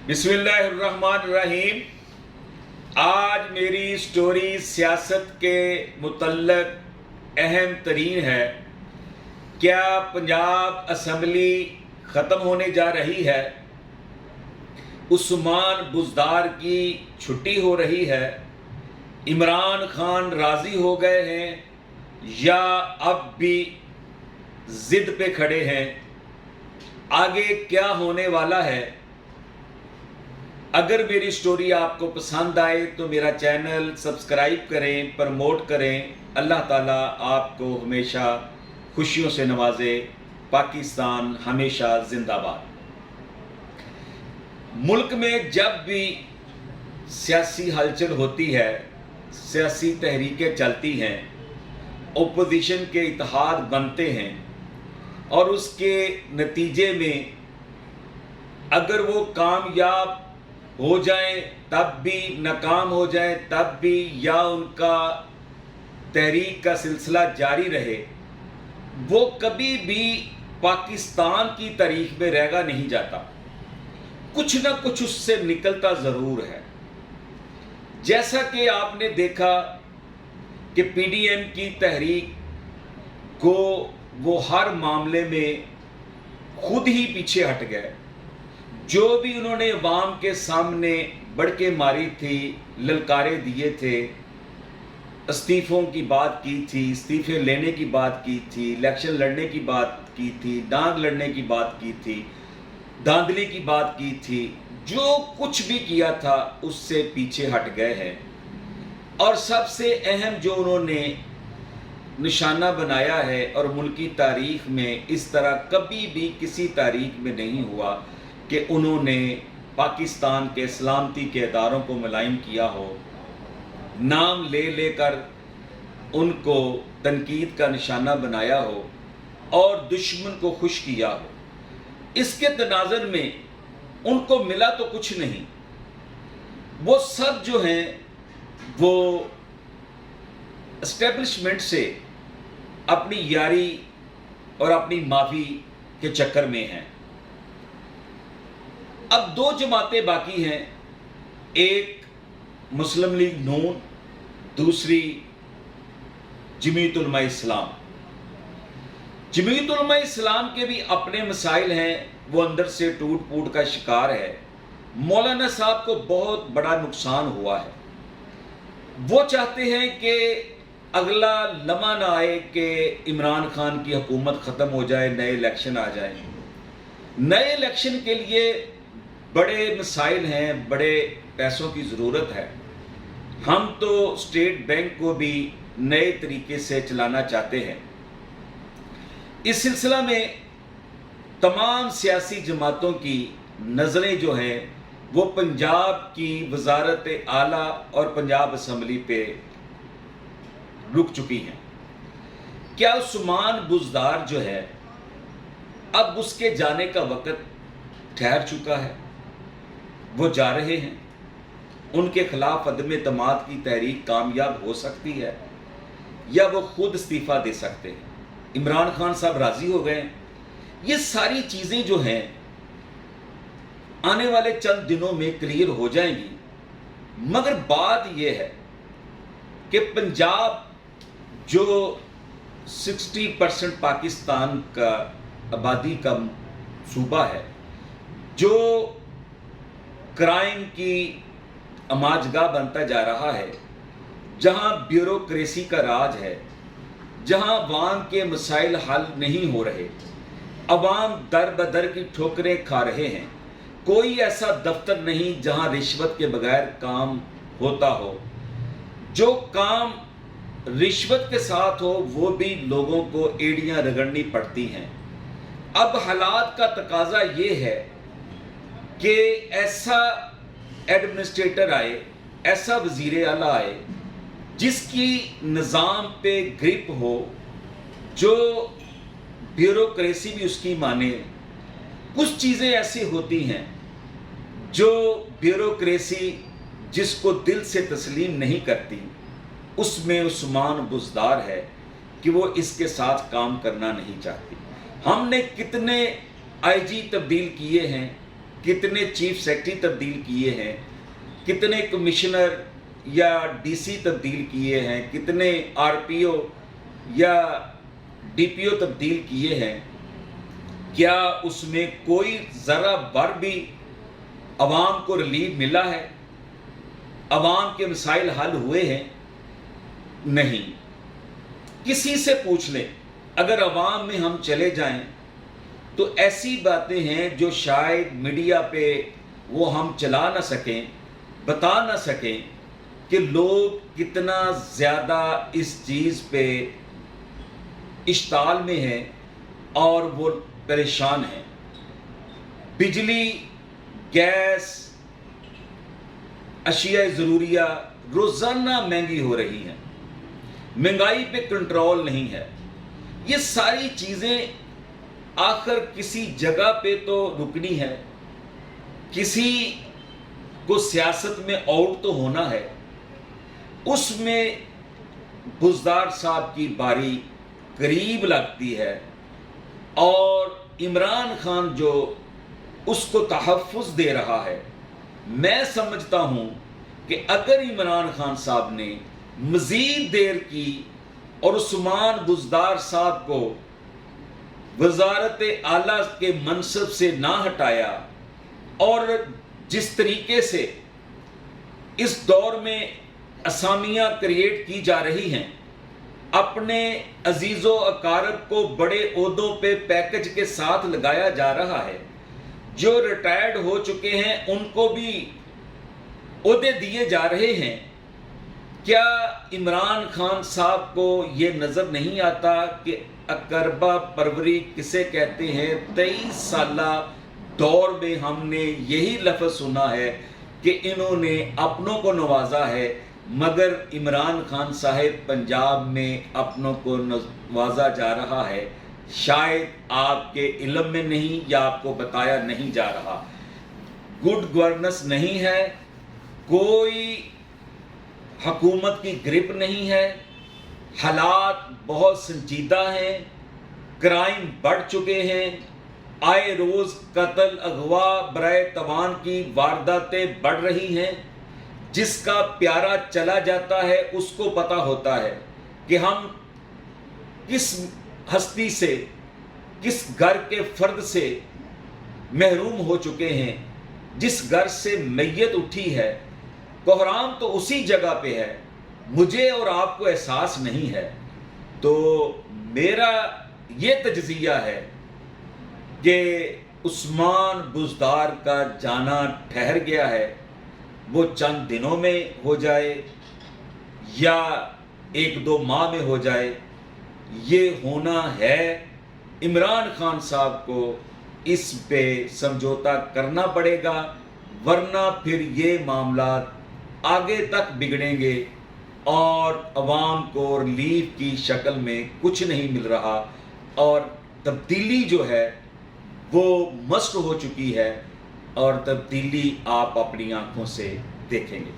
बिस्मिल्लाहिर्रहमानिर्रहीम। आज मेरी स्टोरी सियासत के मुतल्लक अहम तरीन है। क्या पंजाब असम्बली ख़त्म होने जा रही है? उस्मान बुज़दार की छुट्टी हो रही है? इमरान खान राज़ी हो गए हैं या अब भी ज़िद पे खड़े हैं? आगे क्या होने वाला है? अगर मेरी स्टोरी आपको पसंद आए तो मेरा चैनल सब्सक्राइब करें, प्रमोट करें। अल्लाह ताला आपको हमेशा खुशियों से नवाजे। पाकिस्तान हमेशा जिंदाबाद। मुल्क में जब भी सियासी हलचल होती है, सियासी तहरीकें चलती हैं, ओपोजिशन के इत्तेहाद बनते हैं और उसके नतीजे में अगर वो कामयाब हो जाए तब भी, नाकाम हो जाए तब भी, या उनका तहरीक का सिलसिला जारी रहे, वो कभी भी पाकिस्तान की तारीख में रहेगा नहीं जाता। कुछ ना कुछ उससे निकलता ज़रूर है। जैसा कि आपने देखा कि पीडीएम की तहरीक को वो हर मामले में खुद ही पीछे हट गए। जो भी उन्होंने अवाम के सामने बड़के मारी थी, ललकारे दिए थे, इस्तीफ़ों की बात की थी, इस्तीफ़े लेने की बात की थी, इलेक्शन लड़ने की बात की थी, डांग लड़ने की बात की थी, धांधली की बात की थी, जो कुछ भी किया था उससे पीछे हट गए हैं। और सबसे अहम जो उन्होंने निशाना बनाया है, और मुल्की तारीख में इस तरह कभी भी किसी तारीख में नहीं हुआ कि उन्होंने पाकिस्तान के सलामती के इदारों को मुलायम किया हो, नाम ले लेकर उनको तनकीद का निशाना बनाया हो और दुश्मन को खुश किया हो। इसके तनाज़ुर में उनको मिला तो कुछ नहीं। वो सब जो हैं वो एस्टेब्लिशमेंट से अपनी यारी और अपनी माफ़ी के चक्कर में हैं। अब दो जमातें बाकी हैं, एक मुस्लिम लीग नून, दूसरी जमीयत उलमा इस्लाम। जमीयत उलमा इस्लाम के भी अपने मसाइल हैं, वो अंदर से टूट फूट का शिकार है। मौलाना साहब को बहुत बड़ा नुकसान हुआ है। वो चाहते हैं कि अगला लम्हा ना आए कि इमरान खान की हुकूमत ख़त्म हो जाए, नए इलेक्शन आ जाए। नए इलेक्शन के लिए बड़े मसाइल हैं, बड़े पैसों की ज़रूरत है। हम तो स्टेट बैंक को भी नए तरीके से चलाना चाहते हैं। इस सिलसिला में तमाम सियासी जमातों की नज़रें जो हैं वो पंजाब की वजारत आला और पंजाब असम्बली पे रुक चुकी हैं। क्या उस्मान बुज़दार जो है अब उसके जाने का वक़्त ठहर चुका है? वो जा रहे हैं। उनके खिलाफ अदम एतमाद की तहरीक कामयाब हो सकती है या वो खुद इस्तीफ़ा दे सकते हैं। इमरान खान साहब राज़ी हो गए। ये सारी चीज़ें जो हैं आने वाले चंद दिनों में क्लियर हो जाएंगी। मगर बात यह है कि पंजाब जो 60% पाकिस्तान का आबादी का सूबा है, जो क्राइम की अमाजगाह बनता जा रहा है, जहां ब्यूरोक्रेसी का राज है, जहां अवाम के मसाइल हल नहीं हो रहे, अवाम दर बदर की ठोकरें खा रहे हैं। कोई ऐसा दफ्तर नहीं जहां रिश्वत के बगैर काम होता हो। जो काम रिश्वत के साथ हो वो भी लोगों को एड़ियां रगड़नी पड़ती हैं। अब हालात का तकाजा ये है कि ऐसा एडमिनिस्ट्रेटर आए, ऐसा वज़ीर आला आए जिसकी निज़ाम पे ग्रिप हो, जो ब्यूरोक्रेसी भी उसकी माने। कुछ चीज़ें ऐसी होती हैं जो ब्यूरोक्रेसी जिसको दिल से तस्लीम नहीं करती, उसमें उस्मान बुज़दार है कि वो इसके साथ काम करना नहीं चाहती। हमने कितने आईजी तब्दील किए हैं, कितने चीफ सेक्रेटरी तब्दील किए हैं, कितने कमिश्नर या डीसी तब्दील किए हैं, कितने आरपीओ या डीपीओ तब्दील किए हैं, क्या उसमें कोई ज़रा भर भी अवाम को रिलीफ मिला है? अवाम के मसाइल हल हुए हैं? नहीं। किसी से पूछ लें, अगर अवाम में हम चले जाएं तो ऐसी बातें हैं जो शायद मीडिया पे वो हम चला ना सकें, बता ना सकें कि लोग कितना ज़्यादा इस चीज़ पे इश्ताल में हैं और वो परेशान हैं। बिजली, गैस, अशिया ज़रूरिया रोज़ाना महंगी हो रही हैं, महंगाई पे कंट्रोल नहीं है। ये सारी चीज़ें आखिर किसी जगह पे तो रुकनी है, किसी को सियासत में आउट तो होना है। उसमें बुज़दार साहब की बारी करीब लगती है और इमरान खान जो उसको तहफ़्फ़ुज़ दे रहा है। मैं समझता हूँ कि अगर इमरान खान साहब ने मज़ीद देर की और उस्मान बुज़दार साहब को वज़ारत आला के मनसब से ना हटाया और जिस तरीके से इस दौर में असामियाँ क्रिएट की जा रही हैं, अपने अजीज़ो अकारब को बड़े ओहदों पे पैकेज के साथ लगाया जा रहा है, जो रिटायर्ड हो चुके हैं उनको भी ओहदे दिए जा रहे हैं। क्या इमरान खान साहब को ये नज़र नहीं आता कि अकरबा परवरी किसे कहते हैं? 23 साला दौर में हमने यही लफ्ज़ सुना है कि इन्होंने अपनों को नवाजा है, मगर इमरान खान साहब पंजाब में अपनों को नवाजा जा रहा है, शायद आपके इल्म में नहीं या आपको बताया नहीं जा रहा। गुड गवर्नेंस नहीं है, कोई हुकूमत की ग्रिप नहीं है, हालात बहुत संजीदा हैं, क्राइम बढ़ चुके हैं, आए रोज़ कत्ल, अगवा, बराए तवान की वारदातें बढ़ रही हैं। जिसका प्यारा चला जाता है उसको पता होता है कि हम किस हस्ती से, किस घर के फर्द से महरूम हो चुके हैं। जिस घर से मैयत उठी है, कोहराम तो उसी जगह पे है, मुझे और आपको एहसास नहीं है। तो मेरा ये तजज़िया है कि उस्मान बुज़दार का जाना ठहर गया है, वो चंद दिनों में हो जाए या 1-2 माह में हो जाए, ये होना है। इमरान खान साहब को इस पे समझौता करना पड़ेगा, वरना फिर ये मामला आगे तक बिगड़ेंगे और अवाम को रिलीफ की शक्ल में कुछ नहीं मिल रहा और तब्दीली जो है वो मस्ट हो चुकी है और तब्दीली आप अपनी आंखों से देखेंगे।